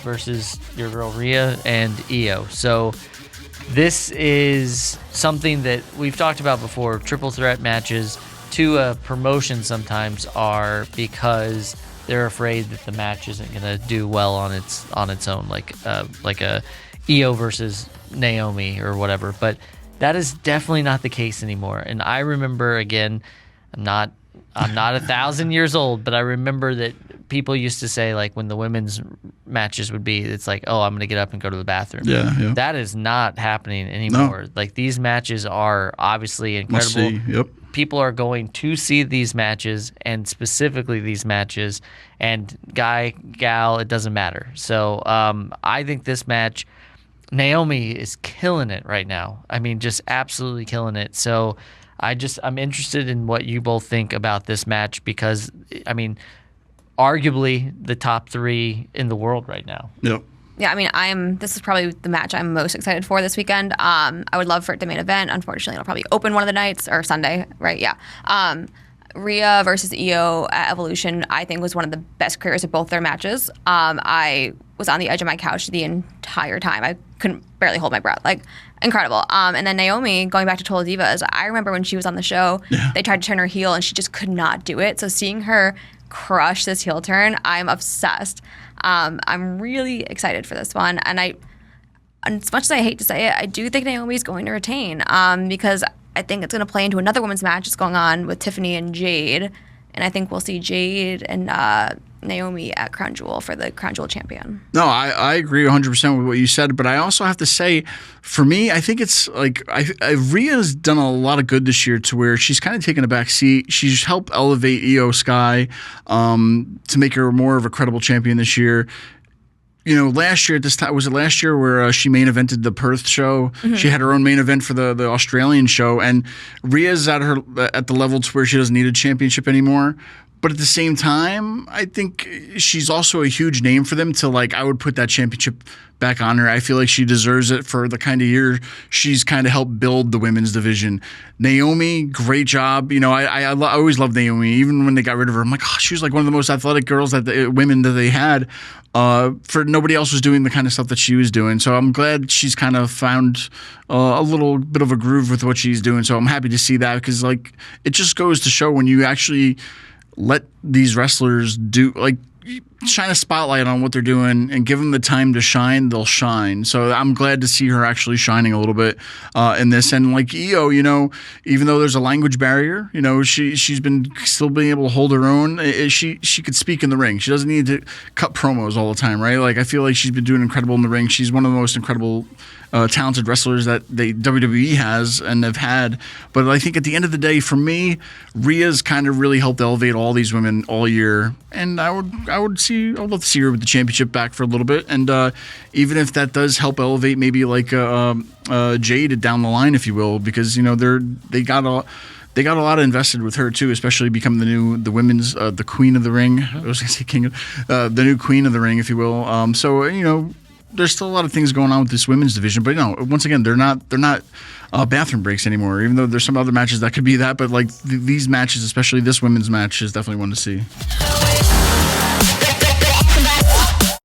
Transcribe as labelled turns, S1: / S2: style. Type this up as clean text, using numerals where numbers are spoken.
S1: versus your girl Rhea and IYO. So this is something that we've talked about before. Triple threat matches to a promotion sometimes are because they're afraid that the match isn't going to do well on its own, like a IYO versus Naomi or whatever. But that is definitely not the case anymore. And I remember, again, I'm not 1,000 years old, but I remember that people used to say, like, when the women's matches would be, it's like, oh, I'm going to get up and go to the bathroom.
S2: Yeah.
S1: That is not happening anymore.
S2: No.
S1: Like, these matches are obviously incredible.
S2: Must see. Yep.
S1: People are going to see these matches, and specifically these matches, and guy, gal, it doesn't matter. So I think this match, Naomi is killing it right now. I mean, just absolutely killing it. So I'm interested in what you both think about this match because, I mean, arguably the top 3 in the world right now.
S2: Yep.
S3: Yeah, I mean, this is probably the match I'm most excited for this weekend. I would love for it to main event. Unfortunately, it'll probably open one of the nights, or Sunday, right? Yeah. Rhea versus IYO at Evolution, I think, was one of the best careers of both their matches. I was on the edge of my couch the entire time. I couldn't barely hold my breath. Like, incredible. And then Naomi, going back to Total Divas, I remember when she was on the show, they tried to turn her heel, and she just could not do it. So seeing her crush this heel turn, I'm obsessed. I'm really excited for this one. And as much as I hate to say it, I do think Naomi's going to retain because I think it's going to play into another women's match that's going on with Tiffany and Jade. And I think we'll see Jade and Naomi at Crown Jewel for the Crown Jewel champion. No,
S2: I agree 100% with what you said, but I also have to say, for me, I think it's like Rhea's done a lot of good this year to where she's kind of taken a back seat. She's helped elevate IYO SKY to make her more of a credible champion this year. You know, last year at this time, was it last year where she main evented the Perth show? Mm-hmm. She had her own main event for the Australian show, and Rhea's at the level to where she doesn't need a championship anymore. But at the same time, I think she's also a huge name for them to, like, I would put that championship back on her. I feel like she deserves it for the kind of year she's kind of helped build the women's division. Naomi, great job. You know, I always loved Naomi. Even when they got rid of her, I'm like, oh, she was like one of the most athletic girls women that they had. For nobody else was doing the kind of stuff that she was doing. So I'm glad she's kind of found a little bit of a groove with what she's doing. So I'm happy to see that because, like, it just goes to show when you actually let these wrestlers shine a spotlight on what they're doing and give them the time to shine, they'll shine. So I'm glad to see her actually shining a little bit in this. And like IYO, you know, even though there's a language barrier, you know, she's been still being able to hold her own. She could speak in the ring. She doesn't need to cut promos all the time, right? Like, I feel like she's been doing incredible in the ring. She's one of the most incredible talented wrestlers that WWE has and have had. But I think at the end of the day, for me, Rhea's kind of really helped elevate all these women all year. And I would love to see her with the championship back for a little bit. And even if that does help elevate maybe like Jade down the line, if you will, because, you know, they got a lot invested with her too, especially becoming the women's the queen of the ring. I was going to say king of the new queen of the ring, if you will. So, you know, there's still a lot of things going on with this women's division, but, you know, once again, they're not bathroom breaks anymore. Even though there's some other matches that could be that, but like these matches, especially this women's match, is definitely one to see.